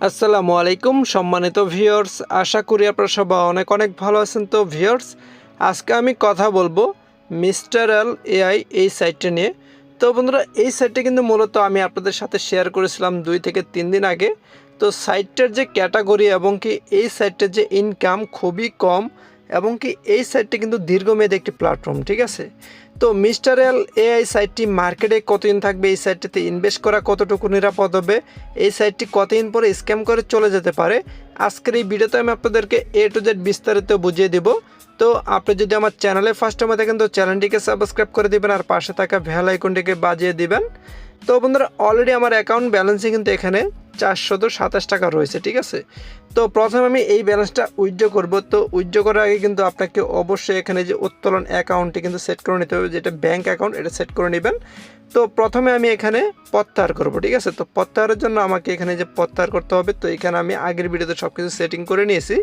আসসালামু আলাইকুম সম্মানিত ভিউয়ার্স, আশা করি আপনারা সবাই অনেক অনেক ভালো আছেন। তো ভিউয়ার্স, আজকে আমি কথা বলবো মিস্টার এল এআই এই সাইটটা নিয়ে। তো বন্ধুরা, এই সাইটটা কিন্তু মূলত আমি আপনাদের সাথে শেয়ার করেছিলাম 2 থেকে 3 দিন আগে। তো সাইটটার যে ক্যাটাগরি এবং কি এই সাইটটার যে ইনকাম খুবই কম, এবং কি এই সাইটটা কিন্তু দীর্ঘমেয়াদী একটি প্ল্যাটফর্ম, ঠিক আছে। তো মিস্টার এল এআই সাইটটি মার্কেটে কতদিন থাকবে, এই সাইটটিতে ইনভেস্ট করা কতটুকু নিরাপদ হবে, এই সাইটটি কতদিন পরে স্ক্যাম করে চলে যেতে পারে, আজকের এই ভিডিওতে আমি আপনাদেরকে A to Z বিস্তারিত বুঝিয়ে দিব। তো আপনি যদি আমার চ্যানেলে ফার্স্ট টাইম দেখেন তো চ্যানেলটিকে সাবস্ক্রাইব করে দিবেন আর পাশে থাকা বেল আইকনটিকে বাজিয়ে দিবেন। তো বন্ধুরা, অলরেডি আমার অ্যাকাউন্ট ব্যালেন্সে কিন্তু এখানে 427 টাকা রয়েছে, ঠিক আছে। তো প্রথমে আমি এই ব্যালেন্সটা উইথড্র করব। তো উইথড্র করার আগে কিন্তু আপনাকে অবশ্যই এখানে যে উত্তোলন অ্যাকাউন্টটি কিন্তু সেট করে নিতে হবে, যেটা ব্যাঙ্ক অ্যাকাউন্ট, এটা সেট করে নেবেন। তো প্রথমে আমি এখানে প্রত্যাহার করব, ঠিক আছে। তো প্রত্যাহারের জন্য আমাকে এখানে যে প্রত্যাহার করতে হবে, তো এখানে আমি আগের ভিডিওতে সব কিছু সেটিং করে নিয়েছি।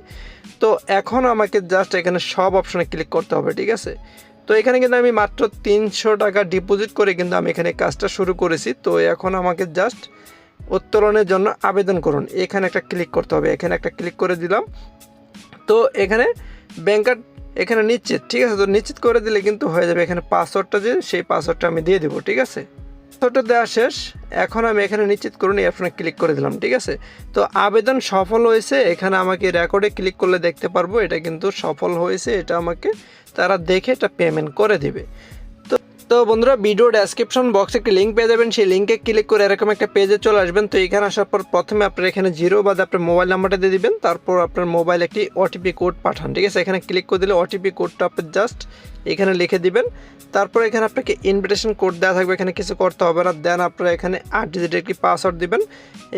তো এখন আমাকে জাস্ট এখানে সব অপশনে ক্লিক করতে হবে, ঠিক আছে। তো এখানে কিন্তু আমি মাত্র 300 টাকা ডিপোজিট করে কিন্তু আমি এখানে কাজটা শুরু করেছি। তো এখন আমাকে জাস্ট উত্তোলনের জন্য আবেদন করুন, এখানে একটা ক্লিক করতে হবে। এখানে একটা ক্লিক করে দিলাম। তো এখানে ব্যাংকার এখানে নিশ্চিত, ঠিক আছে। তো নিশ্চিত করে দিলে কিন্তু হয়ে যাবে। এখানে পাসওয়ার্ডটা যে সেই পাসওয়ার্ডটা আমি দিয়ে দেবো, ঠিক আছে। পাসওয়ার্ডটা দেওয়া শেষ। এখন আমি এখানে নিশ্চিত করুন এই অপশনে ক্লিক করে দিলাম, ঠিক আছে। তো আবেদন সফল হয়েছে। এখানে আমাকে রেকর্ডে ক্লিক করলে দেখতে পারবো এটা কিন্তু সফল হয়েছে। এটা আমাকে তারা দেখে এটা পেমেন্ট করে দিবে। তো বন্ধুরা, ভিডিও ডেসক্রিপশন বক্সে একটি লিঙ্ক পেয়ে যাবেন, সেই লিঙ্কে ক্লিক করে এরকম একটা পেজে চলে আসবেন। তো এখানে আসার পর প্রথমে আপনার এখানে জিরো বাদে আপনার মোবাইল নাম্বারটা দিয়ে দিবেন, তারপর আপনার মোবাইল একটি ওটিপি কোড পাঠান, ঠিক আছে। এখানে ক্লিক করে দিলে ওটিপি কোডটা আপনি জাস্ট এখানে লিখে দিবেন। তারপর এখানে আপনাকে ইনভিটেশন কোড দেওয়া থাকবে, এখানে কিছু করতে হবে না। দেন আপনারা এখানে 8 ডিজিটের একটি পাসওয়ার্ড দিবেন।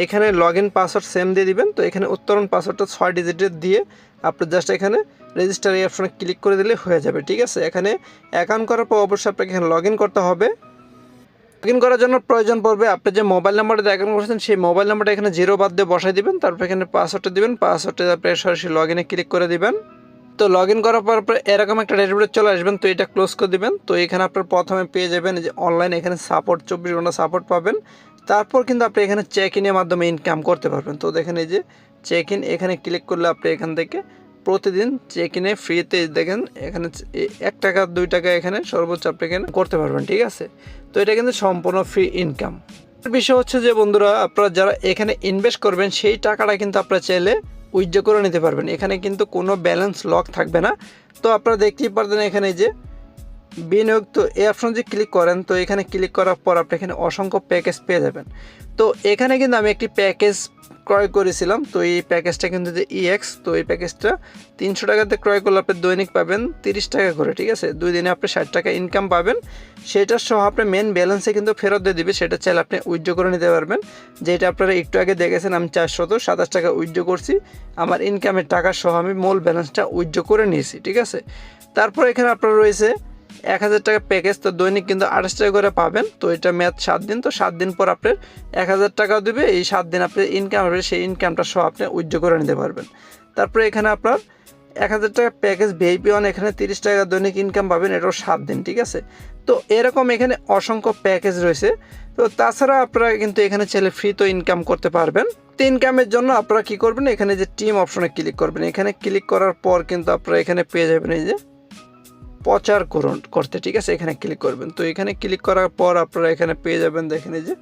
এখানে লগ ইন পাসওয়ার্ড সেম দিয়ে দিবেন। তো এখানে উত্তোলন পাসওয়ার্ডটা 6 ডিজিটের দিয়ে আপনি জাস্ট এখানে রেজিস্টার এই অপশনে ক্লিক করে দিলে হয়ে যাবে, ঠিক আছে। এখানে অ্যাকাউন্ট করার পর অবশ্যই আপনাকে এখানে লগ ইন করতে হবে। লগ ইন করার জন্য প্রয়োজন পড়বে আপনি যে মোবাইল নাম্বারটা অ্যাকাউন্ট করেছেন সেই মোবাইল নাম্বারটা এখানে জিরো বাদ দিয়ে বসাই দিবেন। তারপর এখানে পাসওয়ার্ডটা দিবেন, পাসওয়ার্ডটা আপনি সরাসরি লগ ইনে ক্লিক করে দিবেন। তো লগ ইন করার পর এরকম একটা ড্যাশবোর্ডে চলে আসবেন। তো এটা ক্লোজ করে দিবেন। তো এখানে আপনার প্রথমে পেয়ে যাবেন যে অনলাইন এখানে সাপোর্ট 24 ঘন্টা সাপোর্ট পাবেন। তারপর কিন্তু আপনি এখানে চেক ইনের মাধ্যমে ইনকাম করতে পারবেন। তো দেখেন এই যে চেক ইন, এখানে ক্লিক করলে আপনি এখান থেকে প্রতিদিন চেক ইনে ফ্রিতে দেখেন এখানে 1 টাকা 2 টাকা এখানে সর্বোচ্চ আপনি এখানে করতে পারবেন, ঠিক আছে। তো এটা কিন্তু সম্পূর্ণ ফ্রি ইনকাম। বিষয় হচ্ছে যে বন্ধুরা, আপনারা যারা এখানে ইনভেস্ট করবেন সেই টাকাটা কিন্তু আপনারা চাইলে উইথড্র করে নিতে পারবেন। এখানে কিন্তু কোনো ব্যালেন্স লক থাকবে না। তো আপনারা দেখতেই পারবেন এখানে যে বিনিয়োগ, তো এই অপশন যে ক্লিক করেন, তো এখানে ক্লিক করার পর আপনি এখানে অসংখ্য প্যাকেজ পেয়ে যাবেন। তো এখানে কিন্তু আমি একটি প্যাকেজ ক্রয় করেছিলাম। তো এই প্যাকেজটা কিন্তু যে ইএক্স, তো এই প্যাকেজটা 300 টাকাতে ক্রয় করলে আপনি দৈনিক পাবেন 30 টাকা করে, ঠিক আছে। 2 দিনে আপনি 60 টাকা ইনকাম পাবেন। সেটা সহ আপনি মেন ব্যালেন্সে কিন্তু ফেরত দিয়ে দিবে, সেটা চাইলে আপনি উইথড্র করে নিতে পারবেন। যেটা আপনারা একটু আগে দেখেছেন আমি 427 টাকা উইথড্র করছি। আমার ইনকামের টাকা সহ আমি মূল ব্যালেন্সটা উইথড্র করে নিয়েছি, ঠিক আছে। তারপর এখানে আপনার রয়েছে 1000 টাকা প্যাকেজ। তো দৈনিক কিন্তু 28 টাকা করে পাবেন। তো এটা মেয়াদ 7 দিন। তো 7 দিন পর আপনার 1000 টাকা দেবে। এই 7 দিন আপনার ইনকাম হবে, সেই ইনকামটা সহ আপনি উইথড্র করে নিতে পারবেন। তারপরে এখানে আপনার 1000 টাকা প্যাকেজ ভিআইপি ওয়ান, এখানে 30 টাকা দৈনিক ইনকাম পাবেন, এটাও 7 দিন, ঠিক আছে। তো এরকম এখানে অসংখ্য প্যাকেজ রয়েছে। তো তাছাড়া আপনারা কিন্তু এখানে চাইলে ফ্রি তো ইনকাম করতে পারবেন। তো ইনকামের জন্য আপনারা কী করবেন, এখানে যে টিম অপশনে ক্লিক করবেন। এখানে ক্লিক করার পর কিন্তু আপনারা এখানে পেয়ে যাবেন এই যে প্রচার করতে, ঠিক আছে। এখানে ক্লিক করবেন। তো এখানে ক্লিক করার পর আপনারা এখানে পেয়ে যাবেন দেখেন এই যে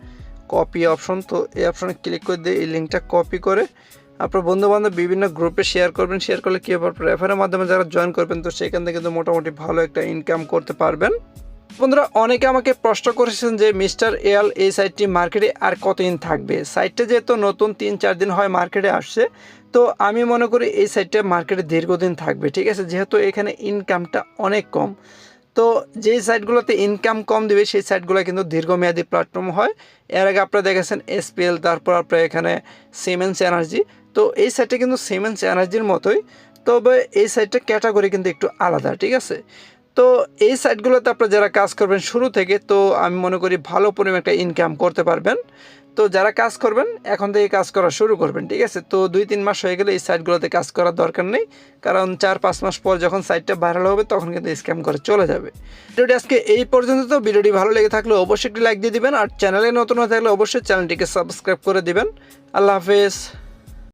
কপি অপশন। তো এই অপশনে ক্লিক করে দিয়ে এই লিঙ্কটা কপি করে আপনার বন্ধুবান্ধব বিভিন্ন গ্রুপে শেয়ার করবেন। শেয়ার করলে কী হবে, রেফারের মাধ্যমে যারা জয়েন করবেন তো সেখান থেকে কিন্তু মোটামুটি ভালো একটা ইনকাম করতে পারবেন। বন্ধুরা, অনেকে আমাকে প্রশ্ন করেছেন যে মিস্টার এল এই সাইটটি মার্কেটে আর কতদিন থাকবে। সাইটটা যেহেতু নতুন 3-4 দিন হয় মার্কেটে আসছে, তো আমি মনে করি এই সাইটটা মার্কেটে দীর্ঘদিন থাকবে, ঠিক আছে। যেহেতু এখানে ইনকামটা অনেক কম, তো যেই সাইটগুলোতে ইনকাম কম দেবে সেই সাইটগুলো কিন্তু দীর্ঘমেয়াদী প্ল্যাটফর্ম হয়। এর আগে আপনারা দেখেছেন এসপিএল, তারপর আপনার এখানে সিমেন্স এনার্জি। তো এই সাইটটা কিন্তু সিমেন্স এনার্জির মতোই, তবে এই সাইটটা ক্যাটাগরি কিন্তু একটু আলাদা, ঠিক আছে। তো এই সাইটগুলোতে আপনারা যারা কাজ করবেন শুরু থেকে, তো আমি মনে করি ভালো পরিমাণ একটা ইনকাম করতে পারবেন। তো যারা কাজ করবেন এখন থেকে কাজ করা শুরু করবেন, ঠিক আছে। তো 2-3 মাস হয়ে গেলে এই সাইটগুলোতে কাজ করার দরকার নেই, কারণ 4-5 মাস পর যখন সাইটটা ভাইরাল হবে তখন কিন্তু স্ক্যাম করে চলে যাবে। ভিডিওটি আজকে এই পর্যন্ত। তো ভিডিওটি ভালো লেগে থাকলে অবশ্যই একটি লাইক দিয়ে দিবেন, আর চ্যানেলে নতুন হয়ে থাকলে অবশ্যই চ্যানেলটিকে সাবস্ক্রাইব করে দিবেন। আল্লাহ হাফেজ।